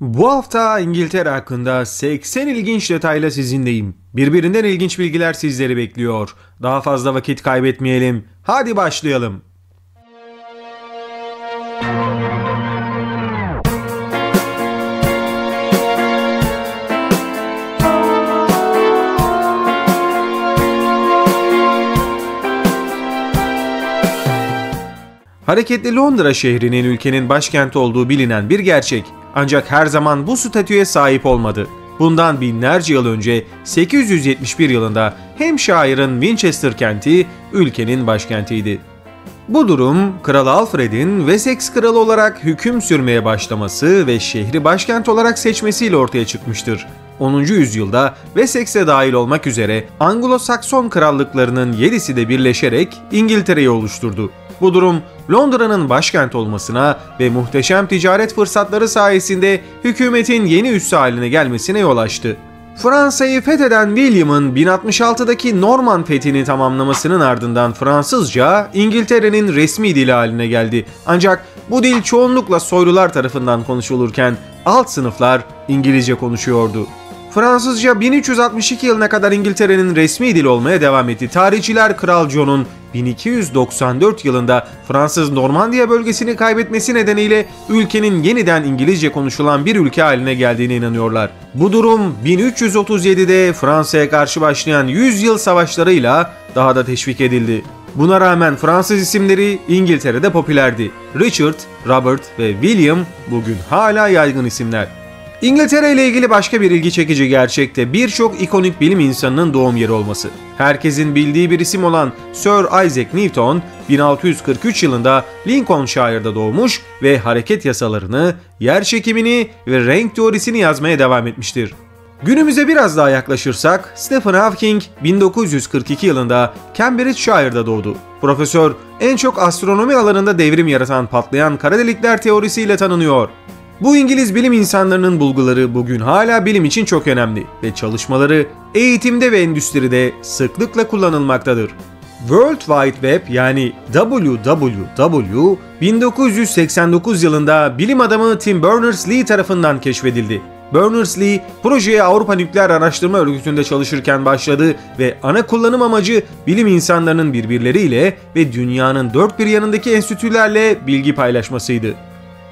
Bu hafta İngiltere hakkında 80 ilginç detayla sizinleyim. Birbirinden ilginç bilgiler sizleri bekliyor. Daha fazla vakit kaybetmeyelim. Hadi başlayalım. Hareketli Londra şehrinin ülkenin başkenti olduğu bilinen bir gerçek. Ancak her zaman bu statüye sahip olmadı. Bundan binlerce yıl önce 871 yılında Hampshire'ın Winchester kenti ülkenin başkentiydi. Bu durum Kral Alfred'in Wessex kralı olarak hüküm sürmeye başlaması ve şehri başkent olarak seçmesiyle ortaya çıkmıştır. 10. yüzyılda Wessex'e dahil olmak üzere Anglo-Sakson krallıklarının 7'si de birleşerek İngiltere'yi oluşturdu. Bu durum Londra'nın başkent olmasına ve muhteşem ticaret fırsatları sayesinde hükümetin yeni üssü haline gelmesine yol açtı. Fransa'yı fetheden William'ın 1066'daki Norman fethini tamamlamasının ardından Fransızca İngiltere'nin resmi dili haline geldi. Ancak bu dil çoğunlukla soylular tarafından konuşulurken alt sınıflar İngilizce konuşuyordu. Fransızca 1362 yılına kadar İngiltere'nin resmi dili olmaya devam etti. Tarihçiler Kral John'un 1294 yılında Fransız Normandiya bölgesini kaybetmesi nedeniyle ülkenin yeniden İngilizce konuşulan bir ülke haline geldiğine inanıyorlar. Bu durum 1337'de Fransa'ya karşı başlayan 100 yıl savaşlarıyla daha da teşvik edildi. Buna rağmen Fransız isimleri İngiltere'de popülerdi. Richard, Robert ve William bugün hala yaygın isimler. İngiltere ile ilgili başka bir ilgi çekici gerçek de birçok ikonik bilim insanının doğum yeri olması. Herkesin bildiği bir isim olan Sir Isaac Newton 1643 yılında Lincolnshire'da doğmuş ve hareket yasalarını, yerçekimini ve renk teorisini yazmaya devam etmiştir. Günümüze biraz daha yaklaşırsak Stephen Hawking 1942 yılında Cambridgeshire'da doğdu. Profesör en çok astronomi alanında devrim yaratan patlayan kara delikler teorisiyle tanınıyor. Bu İngiliz bilim insanlarının bulguları bugün hala bilim için çok önemli ve çalışmaları eğitimde ve endüstride sıklıkla kullanılmaktadır. World Wide Web yani WWW 1989 yılında bilim adamı Tim Berners-Lee tarafından keşfedildi. Berners-Lee projeye Avrupa Nükleer Araştırma Örgütü'nde çalışırken başladı ve ana kullanım amacı bilim insanlarının birbirleriyle ve dünyanın dört bir yanındaki enstitülerle bilgi paylaşmasıydı.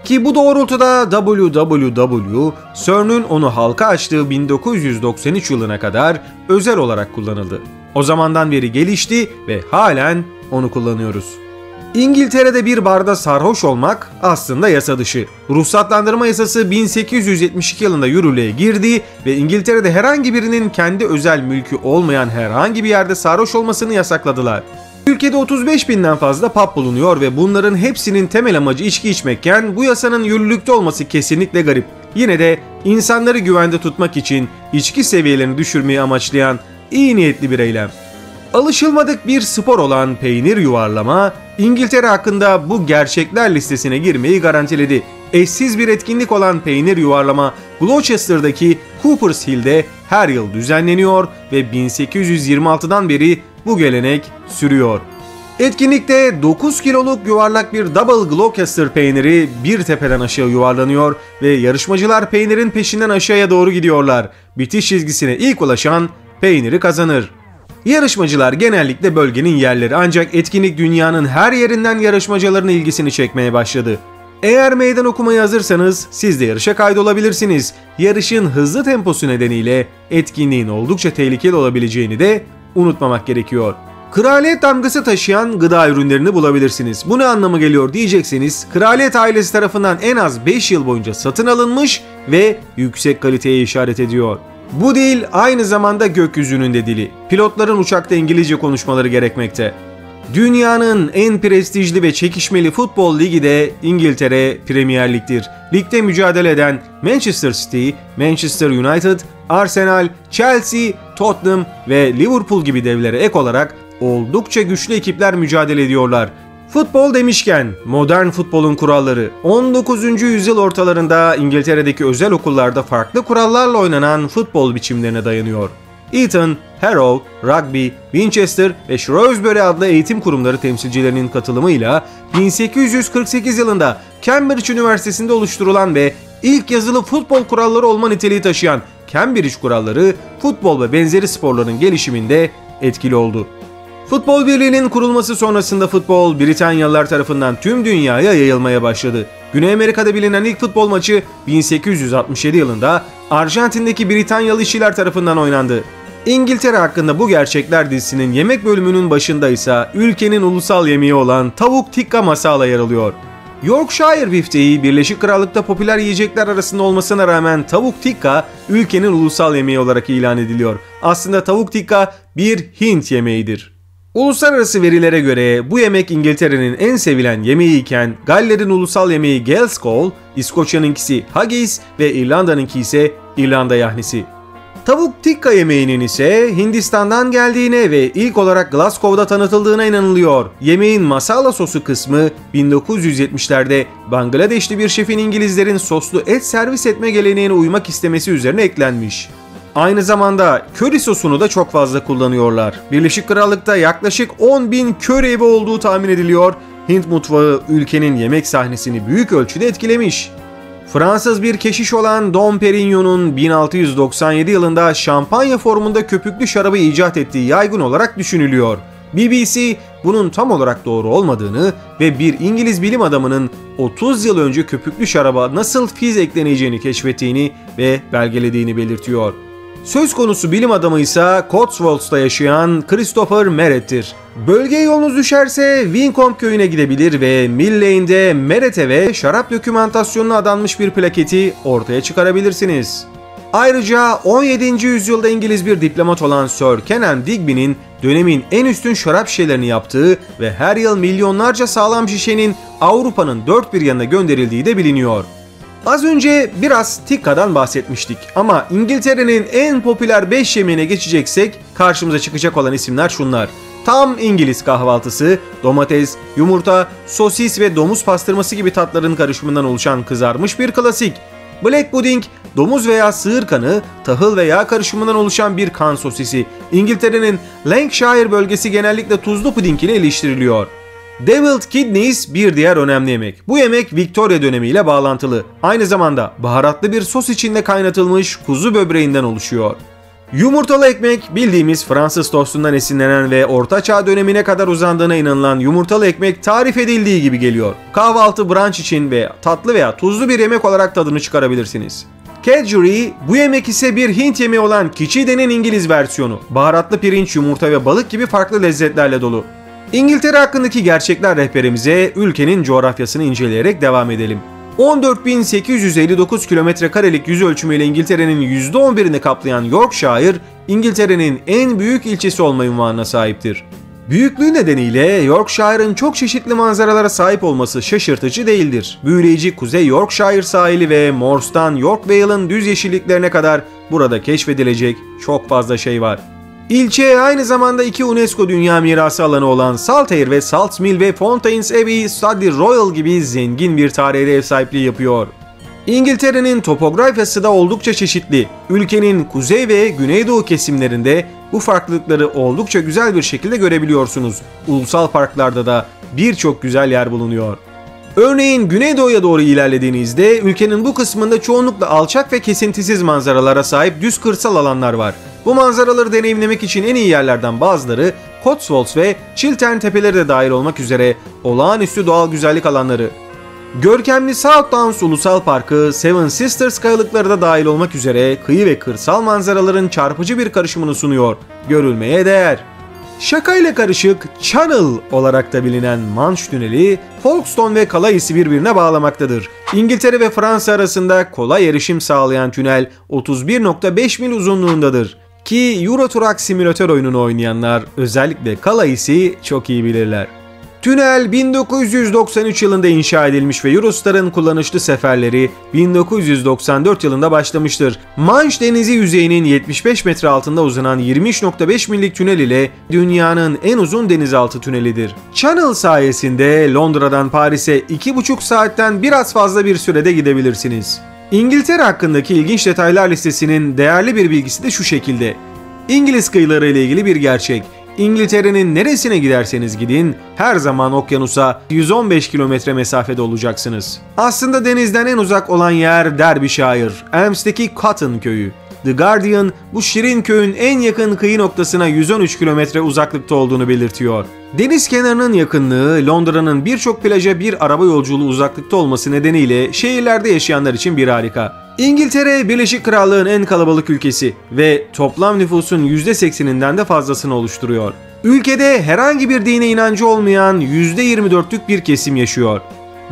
Ki bu doğrultuda WWW, CERN'ün onu halka açtığı 1993 yılına kadar özel olarak kullanıldı. O zamandan beri gelişti ve halen onu kullanıyoruz. İngiltere'de bir barda sarhoş olmak aslında yasa dışı. Ruhsatlandırma yasası 1872 yılında yürürlüğe girdi ve İngiltere'de herhangi birinin kendi özel mülkü olmayan herhangi bir yerde sarhoş olmasını yasakladılar. Ülkede 35 binden fazla pub bulunuyor ve bunların hepsinin temel amacı içki içmekken bu yasanın yürürlükte olması kesinlikle garip. Yine de insanları güvende tutmak için içki seviyelerini düşürmeyi amaçlayan iyi niyetli bir eylem. Alışılmadık bir spor olan peynir yuvarlama, İngiltere hakkında bu gerçekler listesine girmeyi garantiledi. Eşsiz bir etkinlik olan peynir yuvarlama, Gloucester'daki Cooper's Hill'de her yıl düzenleniyor ve 1826'dan beri bu gelenek sürüyor. Etkinlikte 9 kiloluk yuvarlak bir Double Gloucester peyniri bir tepeden aşağı yuvarlanıyor ve yarışmacılar peynirin peşinden aşağıya doğru gidiyorlar. Bitiş çizgisine ilk ulaşan peyniri kazanır. Yarışmacılar genellikle bölgenin yerleri, ancak etkinlik dünyanın her yerinden yarışmacıların ilgisini çekmeye başladı. Eğer meydan okumaya hazırsanız siz de yarışa kaydolabilirsiniz. Yarışın hızlı temposu nedeniyle etkinliğin oldukça tehlikeli olabileceğini de unutmamak gerekiyor. Kraliyet damgası taşıyan gıda ürünlerini bulabilirsiniz. Bu ne anlama geliyor diyecekseniz, kraliyet ailesi tarafından en az 5 yıl boyunca satın alınmış ve yüksek kaliteye işaret ediyor. Bu dil aynı zamanda gökyüzünün de dili. Pilotların uçakta İngilizce konuşmaları gerekmekte. Dünyanın en prestijli ve çekişmeli futbol ligi de İngiltere Premier Lig'dir. Ligde mücadele eden Manchester City, Manchester United, Arsenal, Chelsea, Tottenham ve Liverpool gibi devlere ek olarak oldukça güçlü ekipler mücadele ediyorlar. Futbol demişken modern futbolun kuralları 19. yüzyıl ortalarında İngiltere'deki özel okullarda farklı kurallarla oynanan futbol biçimlerine dayanıyor. Eton, Harrow, Rugby, Winchester ve Shrewsbury adlı eğitim kurumları temsilcilerinin katılımıyla 1848 yılında Cambridge Üniversitesi'nde oluşturulan ve İlk yazılı futbol kuralları olma niteliği taşıyan Cambridge kuralları futbol ve benzeri sporların gelişiminde etkili oldu. Futbol Birliği'nin kurulması sonrasında futbol Britanyalılar tarafından tüm dünyaya yayılmaya başladı. Güney Amerika'da bilinen ilk futbol maçı 1867 yılında Arjantin'deki Britanyalı işçiler tarafından oynandı. İngiltere hakkında bu gerçekler dizisinin yemek bölümünün başında ise ülkenin ulusal yemeği olan tavuk tikka masala yer alıyor. Yorkshire bifteği Birleşik Krallık'ta popüler yiyecekler arasında olmasına rağmen tavuk tikka ülkenin ulusal yemeği olarak ilan ediliyor. Aslında tavuk tikka bir Hint yemeğidir. Uluslararası verilere göre bu yemek İngiltere'nin en sevilen yemeği iken Galler'in ulusal yemeği Gaelscoil, İskoçya'nınkisi Haggis ve İrlanda'nınki ise İrlanda yahnisi. Tavuk tikka yemeğinin ise Hindistan'dan geldiğine ve ilk olarak Glasgow'da tanıtıldığına inanılıyor. Yemeğin masala sosu kısmı 1970'lerde Bangladeşli bir şefin İngilizlerin soslu et servis etme geleneğine uymak istemesi üzerine eklenmiş. Aynı zamanda köri sosunu da çok fazla kullanıyorlar. Birleşik Krallık'ta yaklaşık 10.000 köri evi olduğu tahmin ediliyor. Hint mutfağı ülkenin yemek sahnesini büyük ölçüde etkilemiş. Fransız bir keşiş olan Dom Perignon'un 1697 yılında şampanya formunda köpüklü şarabı icat ettiği yaygın olarak düşünülüyor. BBC bunun tam olarak doğru olmadığını ve bir İngiliz bilim adamının 30 yıl önce köpüklü şaraba nasıl fiz ekleneceğini keşfettiğini ve belgelediğini belirtiyor. Söz konusu bilim adamı ise Cotswolds'ta yaşayan Christopher Merrett'tir. Bölgeye yolunuz düşerse Wincombe köyüne gidebilir ve Mill Lane'de Merrett'e ve şarap dokümantasyonuna adanmış bir plaketi ortaya çıkarabilirsiniz. Ayrıca 17. yüzyılda İngiliz bir diplomat olan Sir Kenan Digby'nin dönemin en üstün şarap şişelerini yaptığı ve her yıl milyonlarca sağlam şişenin Avrupa'nın dört bir yanına gönderildiği de biliniyor. Az önce biraz tikka'dan bahsetmiştik ama İngiltere'nin en popüler 5 yemeğine geçeceksek karşımıza çıkacak olan isimler şunlar. Tam İngiliz kahvaltısı, domates, yumurta, sosis ve domuz pastırması gibi tatların karışımından oluşan kızarmış bir klasik. Black pudding, domuz veya sığır kanı, tahıl ve yağ karışımından oluşan bir kan sosisi. İngiltere'nin Lancashire bölgesi genellikle tuzlu puding ile iliştiriliyor. Deviled kidneys bir diğer önemli yemek. Bu yemek Victoria dönemiyle bağlantılı. Aynı zamanda baharatlı bir sos içinde kaynatılmış kuzu böbreğinden oluşuyor. Yumurtalı ekmek bildiğimiz Fransız tostundan esinlenen ve Orta Çağ dönemine kadar uzandığına inanılan yumurtalı ekmek tarif edildiği gibi geliyor. Kahvaltı, brunch için ve tatlı veya tuzlu bir yemek olarak tadını çıkarabilirsiniz. Kedgeree, bu yemek ise bir Hint yemeği olan Khichidi'nin İngiliz versiyonu. Baharatlı pirinç, yumurta ve balık gibi farklı lezzetlerle dolu. İngiltere hakkındaki gerçekler rehberimize ülkenin coğrafyasını inceleyerek devam edelim. 14.859 kilometrekarelik yüz ölçümüyle İngiltere'nin %11'ini kaplayan Yorkshire, İngiltere'nin en büyük ilçesi olma unvanına sahiptir. Büyüklüğü nedeniyle Yorkshire'ın çok çeşitli manzaralara sahip olması şaşırtıcı değildir. Büyüleyici Kuzey Yorkshire sahili ve Moors'tan York Vale'ın düz yeşilliklerine kadar burada keşfedilecek çok fazla şey var. İlçe aynı zamanda iki UNESCO Dünya Mirası alanı olan Saltaire ve Saltmill ve Fountains Abbey, Studley Royal gibi zengin bir tarihe ev sahipliği yapıyor. İngiltere'nin topografyası da oldukça çeşitli. Ülkenin kuzey ve güneydoğu kesimlerinde bu farklılıkları oldukça güzel bir şekilde görebiliyorsunuz. Ulusal parklarda da birçok güzel yer bulunuyor. Örneğin güneydoğuya doğru ilerlediğinizde ülkenin bu kısmında çoğunlukla alçak ve kesintisiz manzaralara sahip düz kırsal alanlar var. Bu manzaraları deneyimlemek için en iyi yerlerden bazıları Cotswolds ve Chiltern Tepeleri de dahil olmak üzere olağanüstü doğal güzellik alanları. Görkemli South Downs Ulusal Parkı, Seven Sisters kayalıkları da dahil olmak üzere kıyı ve kırsal manzaraların çarpıcı bir karışımını sunuyor. Görülmeye değer. Şakayla karışık Channel olarak da bilinen Manş Tüneli, Folkestone ve Calais'i birbirine bağlamaktadır. İngiltere ve Fransa arasında kolay erişim sağlayan tünel 31.5 mil uzunluğundadır. Ki Euro Truck simülatör oyununu oynayanlar özellikle Calais'i çok iyi bilirler. Tünel 1993 yılında inşa edilmiş ve Eurostar'ın kullanışlı seferleri 1994 yılında başlamıştır. Manş Denizi yüzeyinin 75 metre altında uzanan 23.5 millik tünel ile dünyanın en uzun denizaltı tünelidir. Channel sayesinde Londra'dan Paris'e 2,5 saatten biraz fazla bir sürede gidebilirsiniz. İngiltere hakkındaki ilginç detaylar listesinin değerli bir bilgisi de şu şekilde. İngiliz kıyıları ile ilgili bir gerçek. İngiltere'nin neresine giderseniz gidin her zaman okyanusa 115 kilometre mesafede olacaksınız. Aslında denizden en uzak olan yer Derbyshire, Elms'teki Cotton köyü. The Guardian bu şirin köyün en yakın kıyı noktasına 113 kilometre uzaklıkta olduğunu belirtiyor. Deniz kenarının yakınlığı Londra'nın birçok plaja bir araba yolculuğu uzaklıkta olması nedeniyle şehirlerde yaşayanlar için bir harika. İngiltere, Birleşik Krallığın en kalabalık ülkesi ve toplam nüfusun %80'inden de fazlasını oluşturuyor. Ülkede herhangi bir dine inancı olmayan %24'lük bir kesim yaşıyor.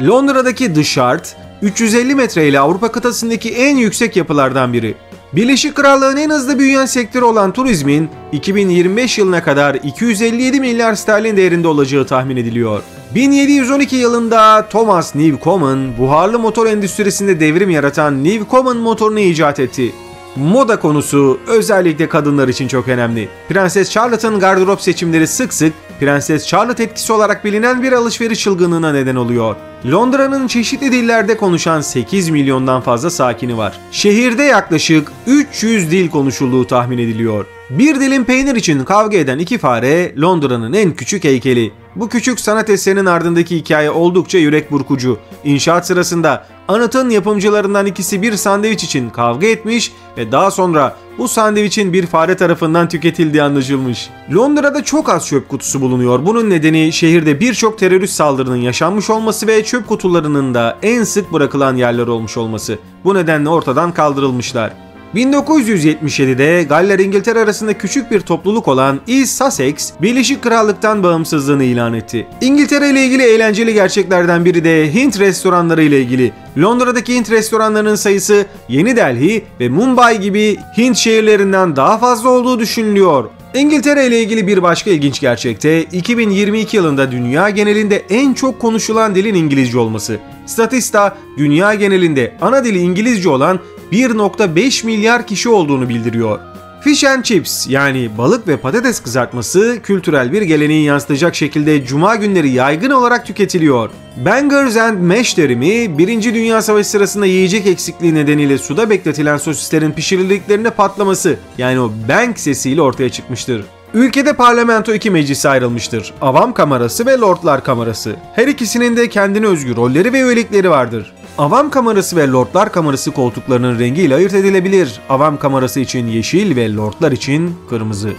Londra'daki The Shard, 350 metre ile Avrupa kıtasındaki en yüksek yapılardan biri. Birleşik Krallığın en hızlı büyüyen sektörü olan turizmin 2025 yılına kadar 257 milyar sterlin değerinde olacağı tahmin ediliyor. 1712 yılında Thomas Newcomen buharlı motor endüstrisinde devrim yaratan Newcomen motorunu icat etti. Moda konusu özellikle kadınlar için çok önemli. Prenses Charlotte'ın gardırop seçimleri sık sık Prenses Charlotte etkisi olarak bilinen bir alışveriş çılgınlığına neden oluyor. Londra'nın çeşitli dillerde konuşan 8 milyondan fazla sakini var. Şehirde yaklaşık 300 dil konuşulduğu tahmin ediliyor. Bir dilim peynir için kavga eden iki fare Londra'nın en küçük heykeli. Bu küçük sanat eserinin ardındaki hikaye oldukça yürek burkucu. İnşaat sırasında anıtın yapımcılarından ikisi bir sandviç için kavga etmiş ve daha sonra bu sandviçin bir fare tarafından tüketildiği anlaşılmış. Londra'da çok az çöp kutusu bulunuyor. Bunun nedeni şehirde birçok terörist saldırının yaşanmış olması ve çöp kutularının da en sık bırakılan yerler olmuş olması. Bu nedenle ortadan kaldırılmışlar. 1977'de Galler-İngiltere arasında küçük bir topluluk olan East Sussex, Birleşik Krallık'tan bağımsızlığını ilan etti. İngiltere ile ilgili eğlenceli gerçeklerden biri de Hint restoranları ile ilgili. Londra'daki Hint restoranlarının sayısı Yeni Delhi ve Mumbai gibi Hint şehirlerinden daha fazla olduğu düşünülüyor. İngiltere ile ilgili bir başka ilginç gerçek de 2022 yılında dünya genelinde en çok konuşulan dilin İngilizce olması. Statista, dünya genelinde ana dili İngilizce olan 1.5 milyar kişi olduğunu bildiriyor. Fish and chips yani balık ve patates kızartması kültürel bir geleneği yansıtacak şekilde cuma günleri yaygın olarak tüketiliyor. Bangers and mash terimi 1. Dünya Savaşı sırasında yiyecek eksikliği nedeniyle suda bekletilen sosislerin pişirildiklerinde patlaması yani o bang sesiyle ortaya çıkmıştır. Ülkede parlamento iki meclise ayrılmıştır. Avam Kamerası ve Lordlar Kamerası. Her ikisinin de kendine özgü rolleri ve üyelikleri vardır. Avam Kamerası ve Lordlar Kamerası koltuklarının rengiyle ayırt edilebilir. Avam Kamerası için yeşil ve Lordlar için kırmızı.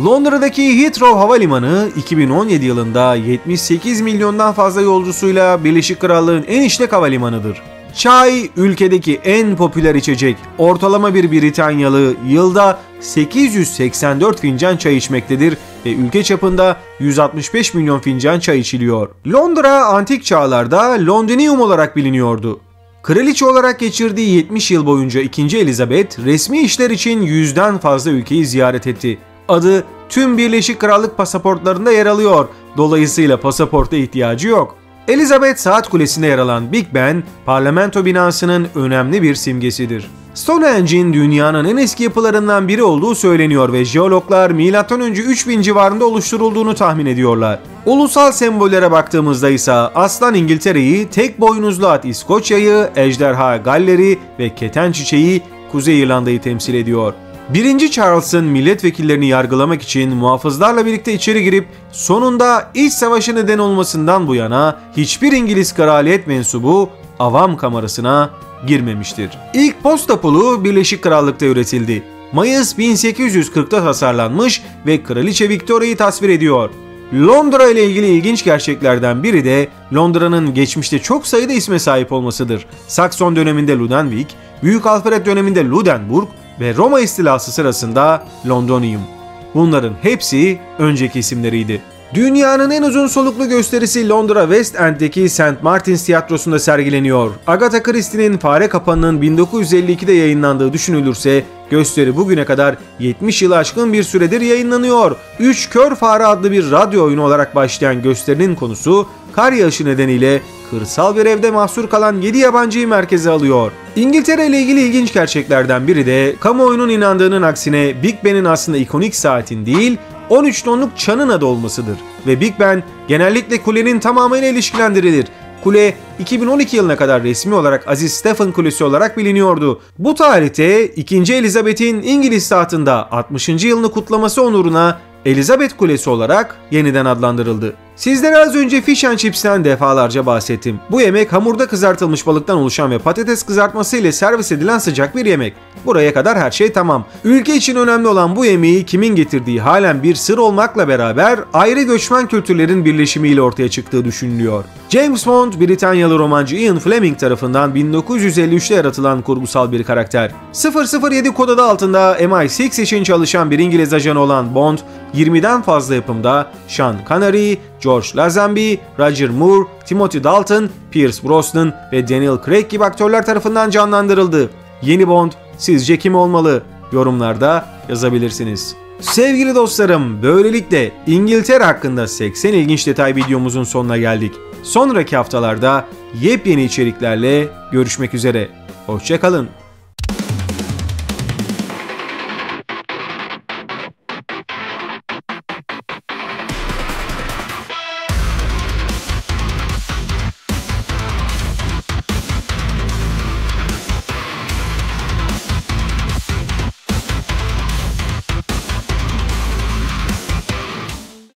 Londra'daki Heathrow Havalimanı 2017 yılında 78 milyondan fazla yolcusuyla Birleşik Krallığın en işlek havalimanıdır. Çay ülkedeki en popüler içecek. Ortalama bir Britanyalı yılda 884 fincan çay içmektedir ve ülke çapında 165 milyon fincan çay içiliyor. Londra antik çağlarda Londinium olarak biliniyordu. Kraliçe olarak geçirdiği 70 yıl boyunca 2. Elizabeth resmi işler için 100'den fazla ülkeyi ziyaret etti. Adı tüm Birleşik Krallık pasaportlarında yer alıyor. Dolayısıyla pasaporta ihtiyacı yok. Elizabeth Saat Kulesi'nde yer alan Big Ben, parlamento binasının önemli bir simgesidir. Stonehenge'in dünyanın en eski yapılarından biri olduğu söyleniyor ve jeologlar M.Ö. 3000 civarında oluşturulduğunu tahmin ediyorlar. Ulusal sembollere baktığımızda ise aslan İngiltere'yi, tek boynuzlu at İskoçya'yı, ejderha Galler'i ve keten çiçeği Kuzey İrlanda'yı temsil ediyor. 1. Charles'ın milletvekillerini yargılamak için muhafızlarla birlikte içeri girip sonunda iç savaşı neden olmasından bu yana hiçbir İngiliz kraliyet mensubu Avam Kamerası'na girmemiştir. İlk posta pulu Birleşik Krallık'ta üretildi. Mayıs 1840'ta tasarlanmış ve Kraliçe Victoria'yı tasvir ediyor. Londra ile ilgili ilginç gerçeklerden biri de Londra'nın geçmişte çok sayıda isme sahip olmasıdır. Sakson döneminde Ludenwijk, Büyük Alfred döneminde Ludenburg ve Roma istilası sırasında Londonium. Bunların hepsi önceki isimleriydi. Dünyanın en uzun soluklu gösterisi Londra West End'deki St. Martin's Tiyatrosu'nda sergileniyor. Agatha Christie'nin Fare Kapanı'nın 1952'de yayınlandığı düşünülürse gösteri bugüne kadar 70 yılı aşkın bir süredir yayınlanıyor. 3 Kör Fare adlı bir radyo oyunu olarak başlayan gösterinin konusu kar yağışı nedeniyle kırsal bir evde mahsur kalan 7 yabancıyı merkeze alıyor. İngiltere ile ilgili ilginç gerçeklerden biri de kamuoyunun inandığının aksine Big Ben'in aslında ikonik saatin değil 13 tonluk çanın adı olmasıdır ve Big Ben genellikle kulenin tamamıyla ilişkilendirilir. Kule 2012 yılına kadar resmi olarak Aziz Stephen Kulesi olarak biliniyordu. Bu tarihte 2. Elizabeth'in İngiliz tahtında 60. yılını kutlaması onuruna Elizabeth Kulesi olarak yeniden adlandırıldı. Sizlere az önce Fish and Chips'ten defalarca bahsettim. Bu yemek hamurda kızartılmış balıktan oluşan ve patates kızartması ile servis edilen sıcak bir yemek. Buraya kadar her şey tamam. Ülke için önemli olan bu yemeği kimin getirdiği halen bir sır olmakla beraber ayrı göçmen kültürlerin birleşimiyle ortaya çıktığı düşünülüyor. James Bond, Britanyalı romancı Ian Fleming tarafından 1953'te yaratılan kurgusal bir karakter. 007 kod adı altında MI6 için çalışan bir İngiliz ajanı olan Bond, 20'den fazla yapımda Sean Connery, George Lazenby, Roger Moore, Timothy Dalton, Pierce Brosnan ve Daniel Craig gibi aktörler tarafından canlandırıldı. Yeni Bond sizce kim olmalı? Yorumlarda yazabilirsiniz. Sevgili dostlarım, böylelikle İngiltere hakkında 80 ilginç detay videomuzun sonuna geldik. Sonraki haftalarda yepyeni içeriklerle görüşmek üzere. Hoşça kalın.